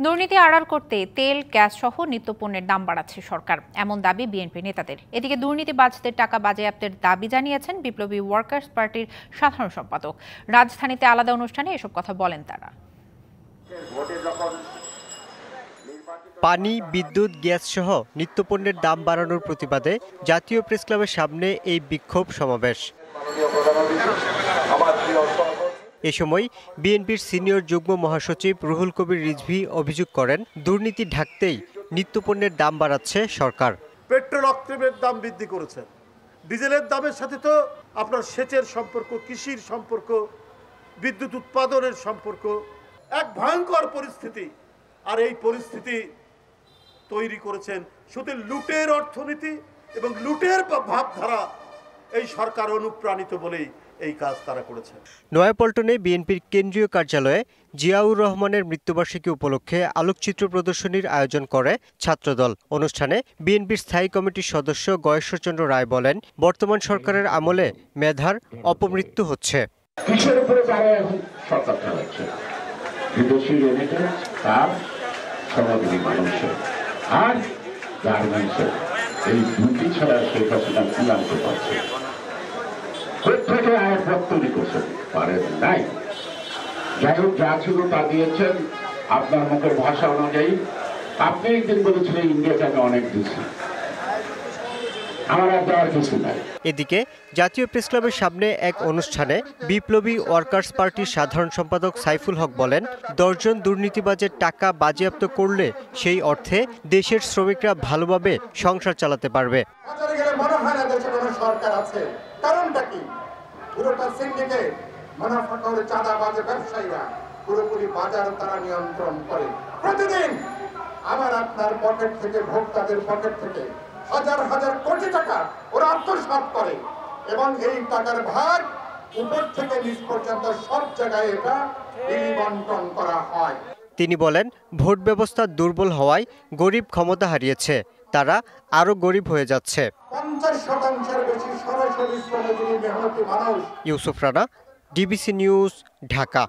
দুর্নীতি আড়াল করতে তেল, গ্যাস সহ নিত্যপণ্যের দাম বাড়াচ্ছে সরকার, এমন দাবি বিএনপি নেতাদের। এদিকে দুর্নীতিবাজদের টাকা বাজেয়াপ্তের দাবি জানিয়েছেন বিপ্লবী ওয়ার্কার্স পার্টির সাধারণ সম্পাদক। রাজধানীতে আলাদা অনুষ্ঠানে এসব কথা বলেন তারা। পানি, বিদ্যুৎ, গ্যাস সহ নিত্যপণ্যের দাম বাড়ানোর প্রতিবাদে জাতীয় প্রেসক্লাবের সামনে এই বিক্ষোভ সমাবেশ। এ সময় বিএনপির সিনিয়র যুগ্ম মহাসচিব রুহুল কবির রিজভী অভিযোগ করেন, দুর্নীতি ঢাকতেই নিত্যপণ্যের দাম বাড়াচ্ছে সরকার। পেট্রোল অক্টেনের দাম বৃদ্ধি করেছেন, ডিজেলের দামের সাথে তো আপনার সেচের সম্পর্ক, কৃষির সম্পর্ক, বিদ্যুৎ উৎপাদনের সম্পর্ক, এক ভয়ঙ্কর পরিস্থিতি। আর এই পরিস্থিতি তৈরি করেছেন শুধু লুটের অর্থনীতি এবং লুটের ভাবধারা। এই সরকার অনুপ্রাণিত বলেই এই কাজ তারা করেছে। নয়াপল্টনে বিএনপির কেন্দ্রীয় কার্যালয়ে জিয়াউর রহমানের মৃত্যুবার্ষিকী উপলক্ষে আলোকচিত্র প্রদর্শনীর আয়োজন করে ছাত্রদল। অনুষ্ঠানে বিএনপির স্থায়ী কমিটির সদস্য গয়েশ্বরচন্দ্র রায় বলেন, বর্তমান সরকারের আমলে মেধার অপমৃত্যু হচ্ছে। কিসের উপরে যারা সরকার চালাচ্ছে? বিদেশি রেমিটেন্স, তার সমাজী মানুষের আর গার্মেন্টসের। এই দুটি ছাড়া শেখ হাসিনা কি আনতে পারছে? প্রত্যেকে আয়াত তৈরি করছেন, পারেন নাই। যাই হোক, যা ছিল তা দিয়েছেন আপনার মুখের ভাষা অনুযায়ী। আপনি একদিন বলেছিলেন ইন্ডিয়াকে আমি অনেক দিচ্ছি, আমার আর দেওয়ার কিছু নাই। এদিকে জাতীয় প্রেসক্লাবের সামনে এক অনুষ্ঠানে বিপ্লবী ওয়ার্কার্স পার্টির সাধারণ সম্পাদক সাইফুল হক বলেন, 10 জন দুর্নীতিবাজের টাকা বাজেয়াপ্ত করলে সেই অর্থে দেশের শ্রমিকরা ভালোভাবে সংসার চালাতে পারবে। সরকার আছে, কারণটা কি? পুরোটা সিন্ডিকেট, মুনাফাখোর, চাঁদাবাজ ব্যবসায়ীরা পুরোপুরি বাজার তারা নিয়ন্ত্রণ করে। প্রতিদিন আমার আপনার পকেট থেকে, ভোক্তাদের পকেট থেকে হাজার হাজার কোটি টাকা ওরা আত্মসাৎ করে এবং এই টাকার ভাগ উপর থেকে নিচ পর্যন্ত সব জায়গায় এটা বন্টন করা হয়। তিনি বলেন, ভোট ব্যবস্থা দুর্বল হওয়ায় গরিব ক্ষমতা হারিয়েছে, তারা আরো গরিব হয়ে যাচ্ছে। 50% বেশি সরাসরি শ্রমজীবী মেহনতি মানুষ। Yusuf Rana, DBC news, Dhaka.